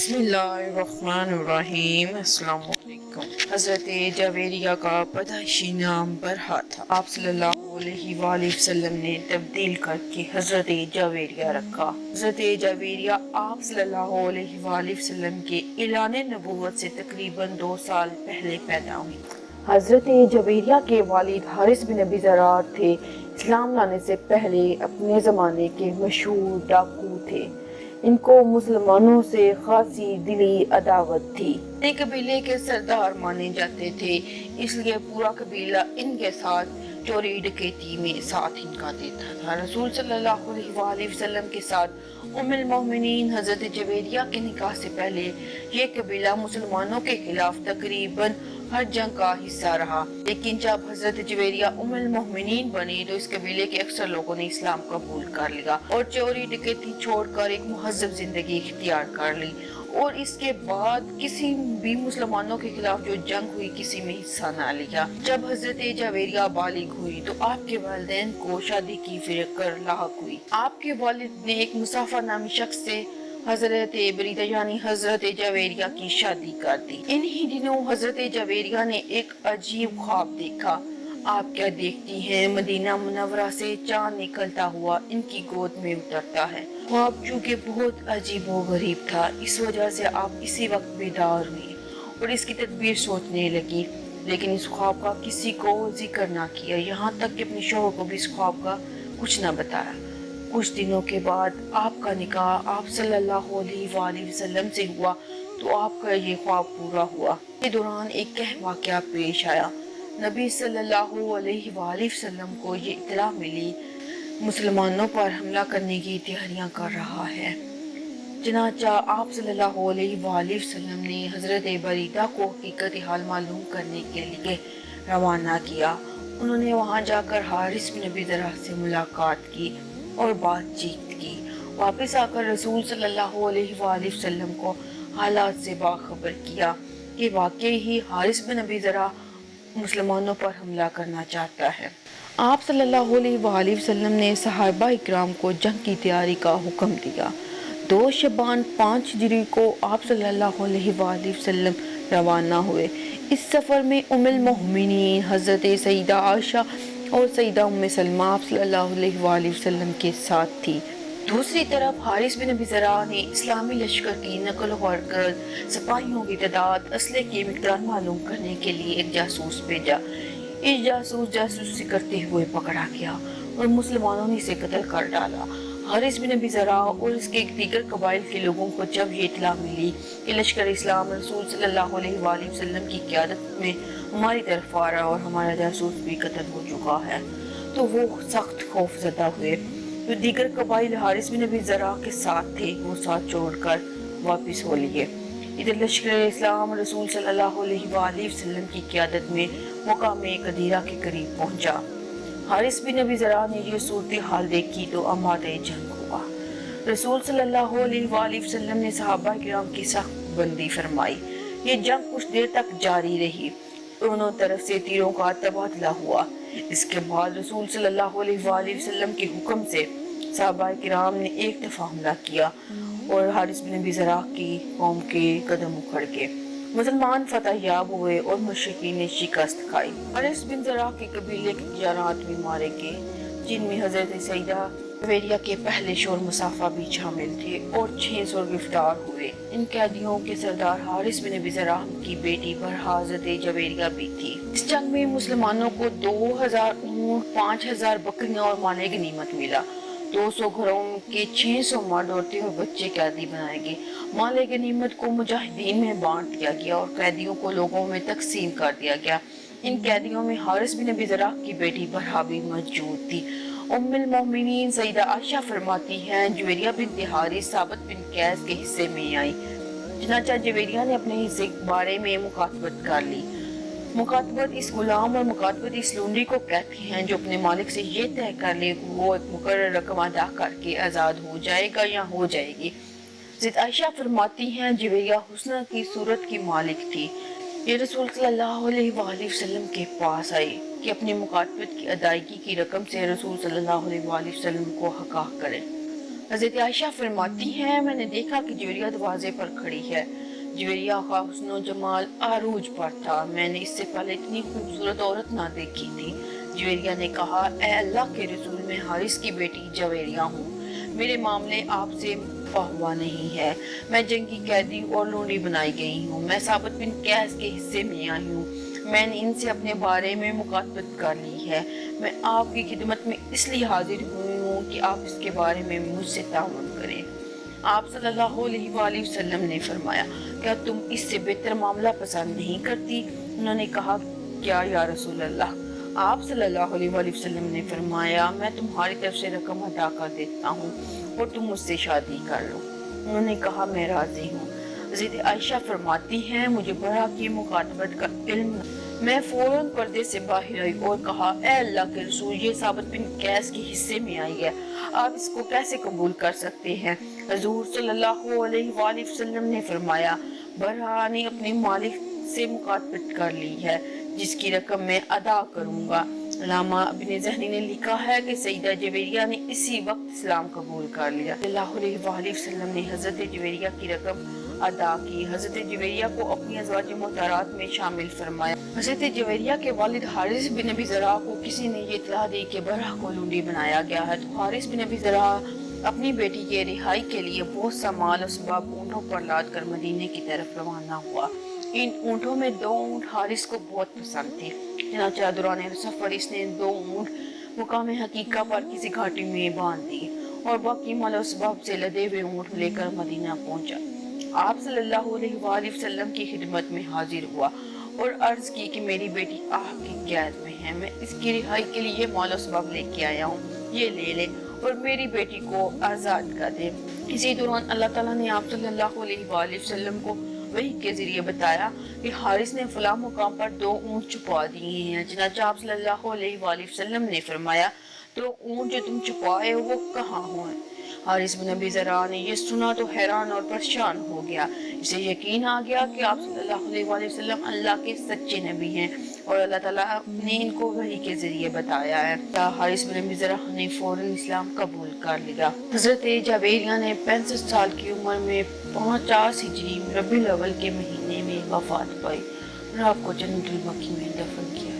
بسم اللہ الرحمن الرحیم۔ السلام علیکم۔ حضرت جویریہ کا پیدائشی نام برہا تھا۔ آپ صلی اللہ علیہ وآلہ وسلم نے تبدیل کر کے حضرت جویریہ رکھا۔ حضرت جویریہ آپ صلی اللہ علیہ وآلہ وسلم کے اعلان نبوت سے تقریباً 2 سال پہلے پیدا ہوئی۔ حضرت جویریہ کے والد حارث بن ابی ذرار تھے۔ اسلام لانے سے پہلے اپنے زمانے کے مشہور ڈاکو تھے۔ ان کو مسلمانوں سے خاصی دلی عداوت تھی۔ اپنے قبیلے کے سردار مانے جاتے تھے، اس لیے پورا قبیلہ ان کے ساتھ چوری ڈکیتی میں ساتھ ان کا دیتا تھا۔ رسول صلی اللہ علیہ وآلہ وسلم کے ساتھ ام المومنین حضرت جویریہ کے نکاح سے پہلے یہ قبیلہ مسلمانوں کے خلاف تقریباً ہر جنگ کا حصہ رہا، لیکن جب حضرت جویریہ ام المومنین بنی تو اس قبیلے کے اکثر لوگوں نے اسلام قبول کر لیا اور چوری ڈکیتی چھوڑ کر ایک مہذب زندگی اختیار کر لی، اور اس کے بعد کسی بھی مسلمانوں کے خلاف جو جنگ ہوئی کسی میں حصہ نہ لیا۔ جب حضرت جویریہ بالغ ہوئی تو آپ کے والدین کو شادی کی فکر لاحق ہوئی۔ آپ کے والد نے ایک مصافہ نامی شخص سے حضرت بریدہ یعنی حضرت جویریہ کی شادی کر دی۔ انہی دنوں حضرت جویریہ نے ایک عجیب خواب دیکھا۔ آپ کیا دیکھتی ہیں، مدینہ منورہ سے چاند نکلتا ہوا ان کی گود میں اترتا ہے۔ خواب چونکہ بہت عجیب و غریب تھا، اس وجہ سے آپ اسی وقت بیدار ہوئی اور اس کی تدبیر سوچنے لگی، لیکن اس خواب کا کسی کو ذکر نہ کیا، یہاں تک کہ اپنے شوہر کو بھی اس خواب کا کچھ نہ بتایا۔ کچھ دنوں کے بعد آپ کا نکاح آپ صلی اللہ علیہ وآلہ وسلم سے ہوا تو آپ کا یہ خواب پورا ہوا۔ اس دوران ایک واقعہ پیش آیا۔ نبی صلی اللہ علیہ وآلہ وسلم کو یہ اطلاع ملی مسلمانوں پر حملہ کرنے کی تیاریاں کر رہا ہے۔ چنانچہ آپ صلی اللہ علیہ وآلہ وسلم نے حضرت بریدہ کو حقیقت حال معلوم کرنے کے لیے روانہ کیا۔ انہوں نے وہاں جا کر حارث بن ابی ذرار سے ملاقات کی اور بات چیت کی۔ واپس آ کر رسول صلی اللہ علیہ وآلہ وسلم کو حالات سے باخبر کیا کہ واقعی ہی حارث بن ابی ذرار مسلمانوں پر حملہ کرنا چاہتا ہے۔ آپ صلی اللہ علیہ وآلہ وسلم نے صحابہ اکرام کو جنگ کی تیاری کا حکم دیا۔ 2 شعبان 5 ہجری کو آپ صلی اللہ علیہ وآلہ وسلم روانہ ہوئے۔ اس سفر میں ام المومنین حضرت سیدہ عائشہ اور سیدہ ام سلمہ آپ صلی اللہ علیہ وآلہ وسلم کے ساتھ تھی۔ دوسری طرف حارث بن ابی ذرار نے اسلامی لشکر کی نقل و حرکت، سپاہیوں کی تعداد، اسلحے کی مقدار معلوم کرنے کے لیے ایک جاسوس بھیجا۔ اس جاسوسی کرتے ہوئے پکڑا گیا اور مسلمانوں نے اسے قتل کر ڈالا۔ حارث بن ابی ذرار اور اس کے دیگر قبائل کے لوگوں کو جب یہ اطلاع ملی کہ لشکر اسلام رسول صلی اللہ علیہ وآلہ وسلم کی قیادت میں ہماری طرف آ رہا اور ہمارا جاسوس بھی قتل ہو چکا ہے، تو وہ سخت خوف زدہ ہوئے۔ جو دیگر قبائل حارث بن ابی ذرار کے ساتھ تھے وہ ساتھ چھوڑ کر واپس ہو لیے۔ ادھر لشکر اسلام رسول صلی اللہ علیہ وآلہ وسلم کی قیادت میں مقام قدیرہ کے قریب پہنچا۔ حارث بن ابی ذرار نے یہ صورتحال دیکھی تو آمادہ جنگ ہوا۔ رسول صلی اللہ علیہ وآلہ وسلم نے صحابہ کرام کی سخت بندی فرمائی۔ یہ جنگ کچھ دیر تک جاری رہی، دونوں طرف سے تیروں کا تبادلہ ہوا۔ اس کے بعد رسول صلی اللہ علیہ وآلہ وسلم کے حکم سے صحابہ کرام نے ایک دفعہ حملہ کیا اور حارث بن ابی ذرار کی قوم کے قدم اکھڑ گئے۔ مسلمان فتح یاب ہوئے اور مشرکین نے شکست کھائی۔ حارث بن ذرار کے قبیلے کے 11 آدمی مارے گئے، جن میں حضرت سیدہ جویریہ کے پہلے شور مصافہ بھی شامل تھے، اور 600 گرفتار ہوئے۔ ان قیدیوں کے سردار حارث بن ابی ذرار کی بیٹی برہا حضرت جویریہ بھی تھی۔ اس جنگ میں مسلمانوں کو 2000 اونٹ، 5000 بکریاں اور مال غنیمت ملا۔ 200 گھروں کے 600 مرد، عورتیں اور بچے قیدی بنائے گئے۔ مال غنیمت کو مجاہدین میں بانٹ دیا گیا اور قیدیوں کو لوگوں میں تقسیم کر دیا گیا۔ ان قیدیوں میں حارث بن ابی ذرار کی بیٹی برہا بھی موجود تھی۔ ام المومنین سیدہ عائشہ فرماتی ہیں جویریہ بنت حارث ثابت بن قیس کے حصے میں آئی، چنانچہ جویریہ نے اپنے حصے کے بارے میں مکاتبت کر لی۔ مکاتبت اس غلام اور مکاتبت اس لونڈی کو کہتے ہیں جو اپنے مالک سے یہ طے کر لے کہ وہ ایک مقرر رقم ادا کر کے آزاد ہو جائے گا یا ہو جائے گی۔ سیدہ عائشہ فرماتی ہیں جویریہ حسنہ کی صورت کی مالک تھی۔ یہ رسول صلی اللہ علیہ وآلہ وسلم کے پاس آئی کہ اپنی مکاتبت کی ادائیگی کی رقم سے رسول صلی اللہ علیہ وآلہ وسلم کو آگاہ کرے۔ حضرت عائشہ فرماتی ہیں میں نے دیکھا کہ جویریہ دروازے پر کھڑی ہے۔ جویریہ کا حسن و جمال عروج پر تھا، میں نے اس سے پہلے اتنی خوبصورت عورت نہ دیکھی تھی۔ جویریہ نے کہا اے اللہ کے رسول، میں حارث کی بیٹی جویریہ ہوں، میرے معاملے آپ سے ہوا نہیں ہے، میں جنگی قیدی اور لونڈی بنائی گئی ہوں، میں ثابت بن قیس کے حصے میں آئی ہوں، میں نے ان سے اپنے بارے میں مکاتبت کر لی ہے، میں آپ کی خدمت میں اس لیے حاضر ہوئی ہوں کہ آپ اس کے بارے میں مجھ سے تعاون کریں۔ آپ صلی اللہ علیہ وآلہ وسلم نے فرمایا کیا تم اس سے بہتر معاملہ پسند نہیں کرتی؟ انہوں نے کہا کیا یا رسول اللہ؟ آپ صلی اللہ علیہ وآلہ وسلم نے فرمایا میں تمہاری طرف سے رقم ادا کر دیتا ہوں اور تم مجھ سے شادی کر لو۔ انہوں نے کہا میں راضی ہوں۔ حضرت عائشہ فرماتی ہیں مجھے برا کی مکاتبت کا علم، میں فوراً پردے سے باہر آئی اور کہا اے اللہ کے رسول، یہ ثابت بن قیس کے حصے میں آئی ہے، آپ اس کو کیسے قبول کر سکتے ہیں؟ حضور صلی اللہ علیہ وآلہ وسلم نے فرمایا برا نے اپنے مالک سے مکاتبت کر لی ہے جس کی رقم میں ادا کروں گا۔ علامہ ابن زہنی نے لکھا ہے کہ سیدہ جویریہ نے اسی وقت اسلام قبول کر لیا۔ صلی اللہ علیہ وآلہ وسلم نے حضرت جویریہ کی رقم ادا کی، حضرت جویریہ کو اپنی ازواج مطہرات میں شامل فرمایا۔ حضرت جویریہ کے والد حارث بن ابی زرع کو کسی نے یہ اطلاع دی کہ برہ کو لونڈی بنایا گیا ہے تو حارث بن ابی زرع اپنی بیٹی کے رہائی کے لیے بہت سا مال اسباب اونٹوں پر لاد کر مدینے کی طرف روانہ ہوا۔ ان اونٹوں میں 2 اونٹ حارث کو بہت پسند تھے، چنانچہ دوران سفر اس نے 2 اونٹ مقام حقیقہ پر کسی گھاٹی میں باندھ دیے اور باقی مال اسباب سے لدے ہوئے اونٹ لے کر مدینہ پہنچا۔ آپ صلی اللہ علیہ وآلہ وسلم کی خدمت میں حاضر ہوا اور عرض کی کہ میری بیٹی آپ کی قید میں ہے، میں اس کی رہائی کے لیے مال اسباب لے کے آیا ہوں، یہ لے لے اور میری بیٹی کو آزاد کر دے۔ اسی دوران اللہ تعالیٰ نے آپ صلی اللہ علیہ وآلہ وسلم کو وحی کے ذریعے بتایا کہ حارث نے فلاں مقام پر 2 اونٹ چھپا دیے ہیں، چنانچہ آپ صلی اللہ علیہ وآلہ وسلم نے فرمایا 2 اونٹ جو تم چھپائے وہ کہاں ہوئے؟ حارث بن ابی زرع نے یہ سنا تو حیران اور پریشان ہو گیا، اسے یقین آ گیا کہ آپ صلی اللہ علیہ وآلہ وسلم اللہ کے سچے نبی ہیں اور اللہ تعالیٰ نے ان کو وحی کے ذریعے بتایا ہے۔ حارث بن ابی زرع نے فوراً اسلام قبول کر لیا۔ حضرت جویریہ نے 65 سال کی عمر میں 50 ہجری ربیع الاول کے مہینے میں وفات پائی اور آپ کو جنت البقیع میں دفن کیا۔